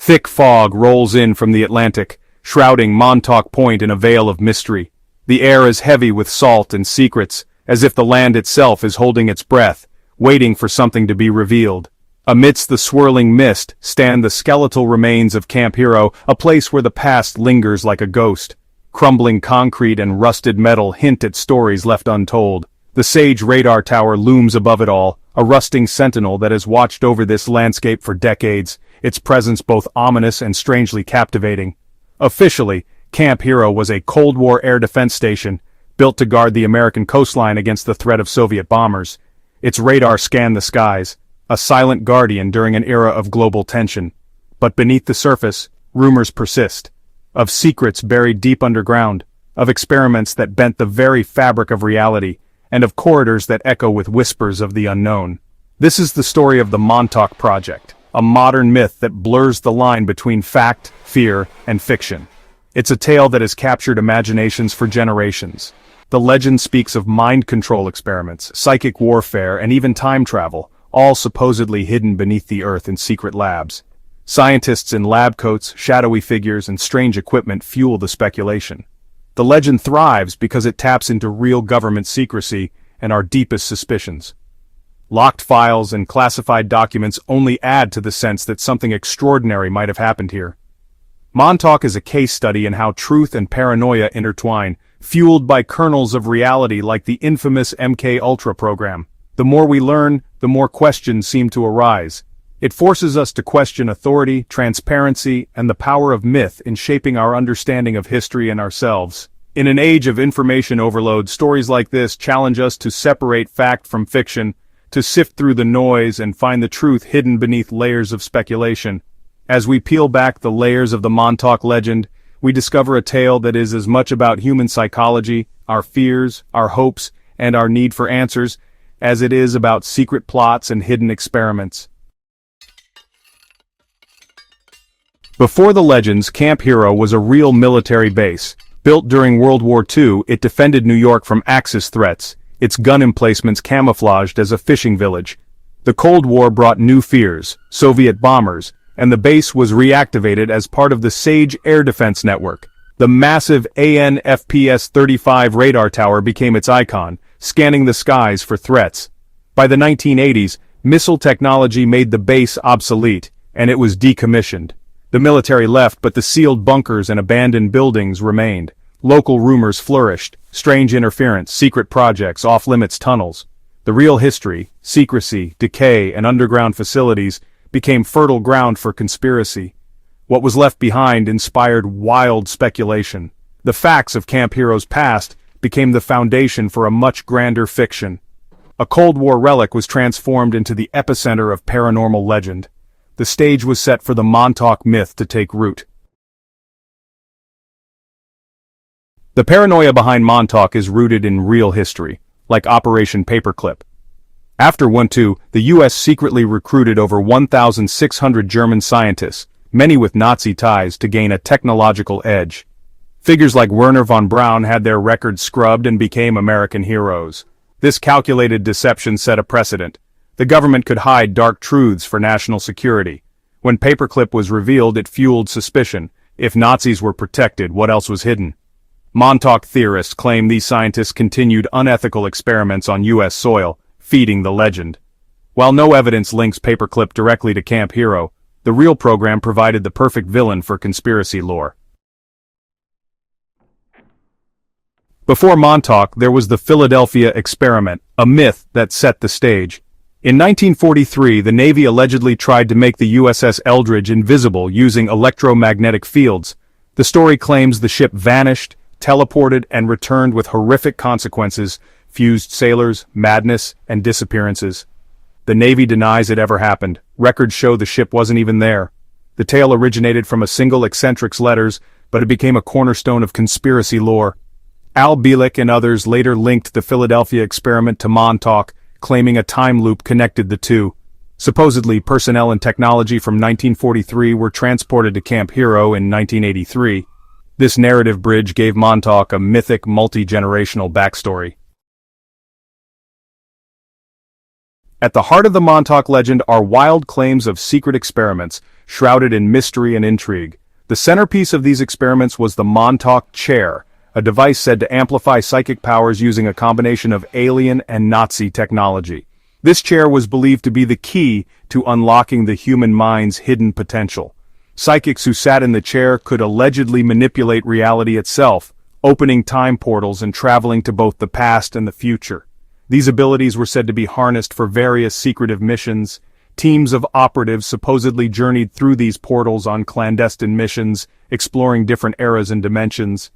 Thick fog rolls in from the Atlantic, shrouding Montauk Point in a veil of mystery. The air is heavy with salt and secrets, as if the land itself is holding its breath, waiting for something to be revealed. Amidst the swirling mist stand the skeletal remains of Camp Hero, a place where the past lingers like a ghost. Crumbling concrete and rusted metal hint at stories left untold. The Sage radar tower looms above it all, a rusting sentinel that has watched over this landscape for decades, its presence both ominous and strangely captivating. Officially, Camp Hero was a Cold War air defense station, built to guard the American coastline against the threat of Soviet bombers. Its radar scanned the skies, a silent guardian during an era of global tension. But beneath the surface, rumors persist. Of secrets buried deep underground, of experiments that bent the very fabric of reality, and of corridors that echo with whispers of the unknown. This is the story of the Montauk Project, a modern myth that blurs the line between fact, fear, and fiction. It's a tale that has captured imaginations for generations. The legend speaks of mind control experiments, psychic warfare, and even time travel, all supposedly hidden beneath the earth in secret labs. Scientists in lab coats, shadowy figures, and strange equipment fuel the speculation. The legend thrives because it taps into real government secrecy and our deepest suspicions. Locked files and classified documents only add to the sense that something extraordinary might have happened here. Montauk is a case study in how truth and paranoia intertwine, fueled by kernels of reality like the infamous MKUltra program. The more we learn, the more questions seem to arise. It forces us to question authority, transparency, and the power of myth in shaping our understanding of history and ourselves. In an age of information overload, stories like this challenge us to separate fact from fiction, to sift through the noise and find the truth hidden beneath layers of speculation. As we peel back the layers of the Montauk legend, we discover a tale that is as much about human psychology, our fears, our hopes, and our need for answers, as it is about secret plots and hidden experiments. Before the legends, Camp Hero was a real military base. Built during World War II, it defended New York from Axis threats, its gun emplacements camouflaged as a fishing village. The Cold War brought new fears, Soviet bombers, and the base was reactivated as part of the Sage air defense network. The massive AN/FPS-35 radar tower became its icon, scanning the skies for threats. By the 1980s, missile technology made the base obsolete, and it was decommissioned. The military left, but the sealed bunkers and abandoned buildings remained. Local rumors flourished, strange interference, secret projects, off-limits tunnels. The real history, secrecy, decay, and underground facilities became fertile ground for conspiracy. What was left behind inspired wild speculation. The facts of Camp Hero's past became the foundation for a much grander fiction. A Cold War relic was transformed into the epicenter of paranormal legend. The stage was set for the Montauk myth to take root. The paranoia behind Montauk is rooted in real history, like Operation Paperclip. After World War II, the U.S. secretly recruited over 1,600 German scientists, many with Nazi ties, to gain a technological edge. Figures like Werner von Braun had their records scrubbed and became American heroes. This calculated deception set a precedent. The government could hide dark truths for national security. When Paperclip was revealed, it fueled suspicion. If Nazis were protected, what else was hidden? Montauk theorists claim these scientists continued unethical experiments on U.S. soil, feeding the legend. While no evidence links Paperclip directly to Camp Hero, the real program provided the perfect villain for conspiracy lore. Before Montauk, there was the Philadelphia experiment, a myth that set the stage. In 1943, the Navy allegedly tried to make the USS Eldridge invisible using electromagnetic fields. The story claims the ship vanished, teleported, and returned with horrific consequences, fused sailors, madness, and disappearances. The Navy denies it ever happened. Records show the ship wasn't even there. The tale originated from a single eccentric's letters, but it became a cornerstone of conspiracy lore. Al Bielek and others later linked the Philadelphia experiment to Montauk, claiming a time loop connected the two. Supposedly, personnel and technology from 1943 were transported to Camp Hero in 1983. This narrative bridge gave Montauk a mythic, multi-generational backstory. At the heart of the Montauk legend are wild claims of secret experiments, shrouded in mystery and intrigue. The centerpiece of these experiments was the Montauk chair, a device said to amplify psychic powers using a combination of alien and Nazi technology. This chair was believed to be the key to unlocking the human mind's hidden potential. Psychics who sat in the chair could allegedly manipulate reality itself, opening time portals and traveling to both the past and the future. These abilities were said to be harnessed for various secretive missions. Teams of operatives supposedly journeyed through these portals on clandestine missions, exploring different eras and dimensions.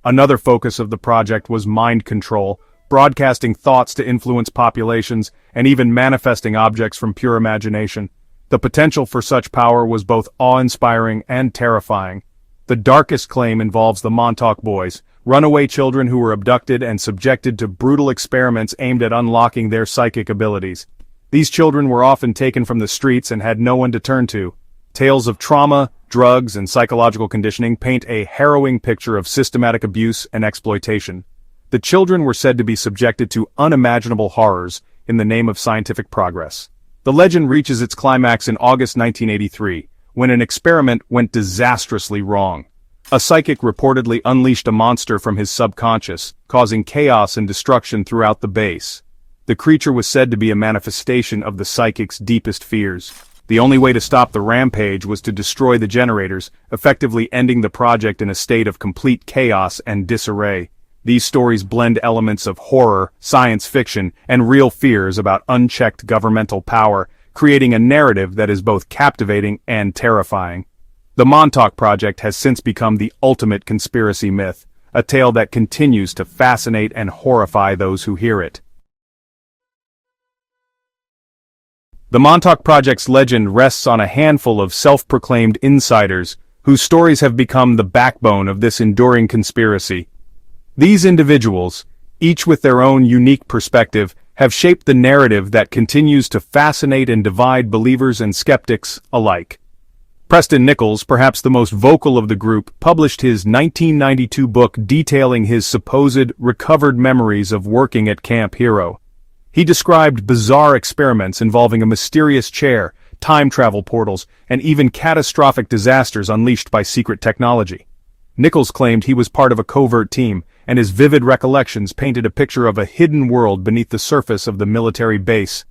Another focus of the project was mind control, broadcasting thoughts to influence populations, and even manifesting objects from pure imagination. The potential for such power was both awe-inspiring and terrifying. The darkest claim involves the Montauk boys, runaway children who were abducted and subjected to brutal experiments aimed at unlocking their psychic abilities. These children were often taken from the streets and had no one to turn to. Tales of trauma, drugs, and psychological conditioning paint a harrowing picture of systematic abuse and exploitation. The children were said to be subjected to unimaginable horrors in the name of scientific progress. The legend reaches its climax in August 1983, when an experiment went disastrously wrong. A psychic reportedly unleashed a monster from his subconscious, causing chaos and destruction throughout the base. The creature was said to be a manifestation of the psychic's deepest fears. The only way to stop the rampage was to destroy the generators, effectively ending the project in a state of complete chaos and disarray. These stories blend elements of horror, science fiction, and real fears about unchecked governmental power, creating a narrative that is both captivating and terrifying. The Montauk Project has since become the ultimate conspiracy myth, a tale that continues to fascinate and horrify those who hear it. The Montauk Project's legend rests on a handful of self-proclaimed insiders, whose stories have become the backbone of this enduring conspiracy. These individuals, each with their own unique perspective, have shaped the narrative that continues to fascinate and divide believers and skeptics alike. Preston Nichols, perhaps the most vocal of the group, published his 1992 book detailing his supposed recovered memories of working at Camp Hero. He described bizarre experiments involving a mysterious chair, time travel portals, and even catastrophic disasters unleashed by secret technology. Nichols claimed he was part of a covert team, and his vivid recollections painted a picture of a hidden world beneath the surface of the military base.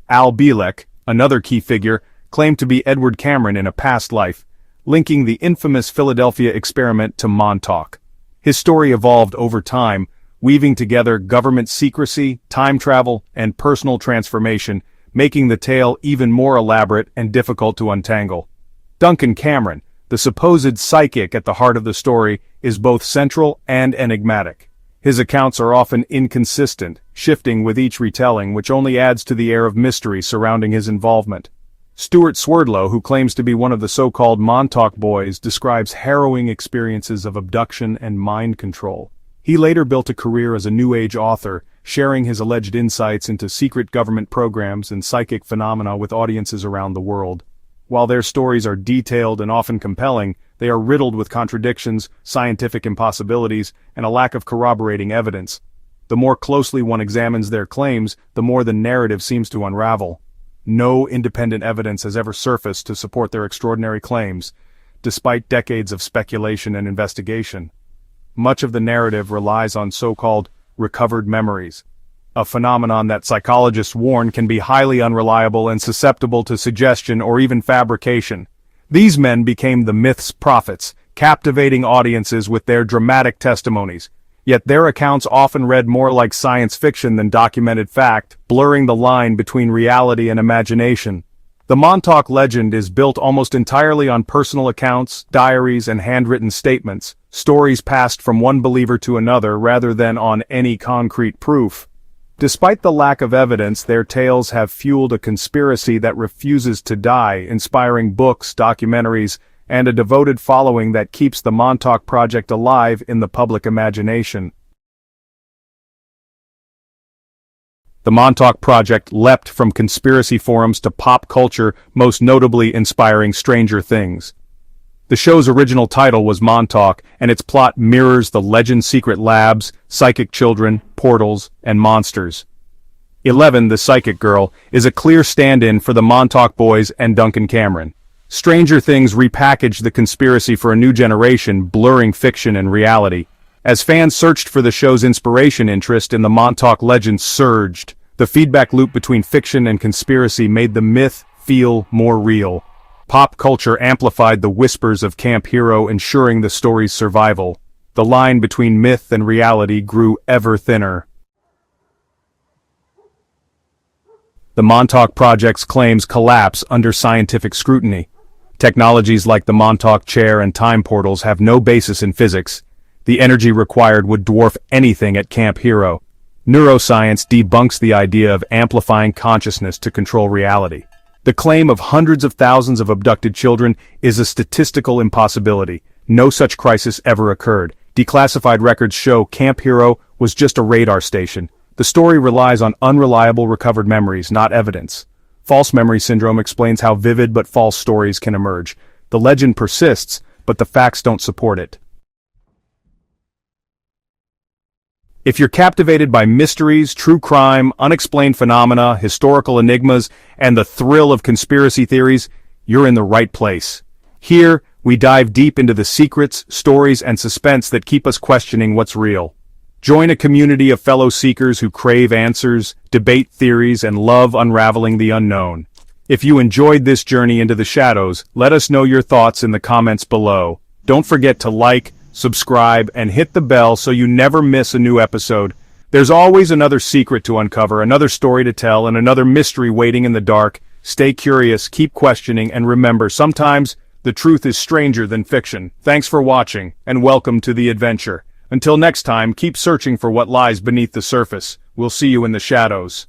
Al Bielek, another key figure, claimed to be Edward Cameron in a past life, linking the infamous Philadelphia experiment to Montauk. His story evolved over time, weaving together government secrecy, time travel, and personal transformation, making the tale even more elaborate and difficult to untangle. Duncan Cameron, the supposed psychic at the heart of the story, is both central and enigmatic. His accounts are often inconsistent, shifting with each retelling, which only adds to the air of mystery surrounding his involvement. Stuart Swerdlow, who claims to be one of the so-called Montauk boys, describes harrowing experiences of abduction and mind control. He later built a career as a New Age author, sharing his alleged insights into secret government programs and psychic phenomena with audiences around the world. While their stories are detailed and often compelling, they are riddled with contradictions, scientific impossibilities, and a lack of corroborating evidence. The more closely one examines their claims, the more the narrative seems to unravel. No independent evidence has ever surfaced to support their extraordinary claims, despite decades of speculation and investigation. Much of the narrative relies on so-called recovered memories, a phenomenon that psychologists warn can be highly unreliable and susceptible to suggestion or even fabrication. These men became the myth's prophets, captivating audiences with their dramatic testimonies. Yet their accounts often read more like science fiction than documented fact, blurring the line between reality and imagination. The Montauk legend is built almost entirely on personal accounts, diaries, and handwritten statements, stories passed from one believer to another rather than on any concrete proof. Despite the lack of evidence, their tales have fueled a conspiracy that refuses to die, inspiring books, documentaries, and a devoted following that keeps the Montauk Project alive in the public imagination. The Montauk Project leapt from conspiracy forums to pop culture, most notably inspiring Stranger Things. The show's original title was Montauk, and its plot mirrors the legend's secret labs, psychic children, portals, and monsters. 11, the Psychic Girl, is a clear stand-in for the Montauk boys and Duncan Cameron. Stranger Things repackaged the conspiracy for a new generation, blurring fiction and reality. As fans searched for the show's inspiration, interest in the Montauk legend surged. The feedback loop between fiction and conspiracy made the myth feel more real. Pop culture amplified the whispers of Camp Hero, ensuring the story's survival. The line between myth and reality grew ever thinner. The Montauk Project's claims collapse under scientific scrutiny. Technologies like the Montauk chair and time portals have no basis in physics. The energy required would dwarf anything at Camp Hero. Neuroscience debunks the idea of amplifying consciousness to control reality. The claim of hundreds of thousands of abducted children is a statistical impossibility. No such crisis ever occurred. Declassified records show Camp Hero was just a radar station. The story relies on unreliable recovered memories, not evidence. False memory syndrome explains how vivid but false stories can emerge. The legend persists, but the facts don't support it. If you're captivated by mysteries, true crime, unexplained phenomena, historical enigmas, and the thrill of conspiracy theories, you're in the right place. Here, we dive deep into the secrets, stories, and suspense that keep us questioning what's real. Join a community of fellow seekers who crave answers, debate theories, and love unraveling the unknown. If you enjoyed this journey into the shadows, let us know your thoughts in the comments below. Don't forget to like, subscribe, and hit the bell so you never miss a new episode. There's always another secret to uncover, another story to tell, and another mystery waiting in the dark. Stay curious, keep questioning, and remember, sometimes the truth is stranger than fiction. Thanks for watching, and welcome to the adventure. Until next time, keep searching for what lies beneath the surface. We'll see you in the shadows.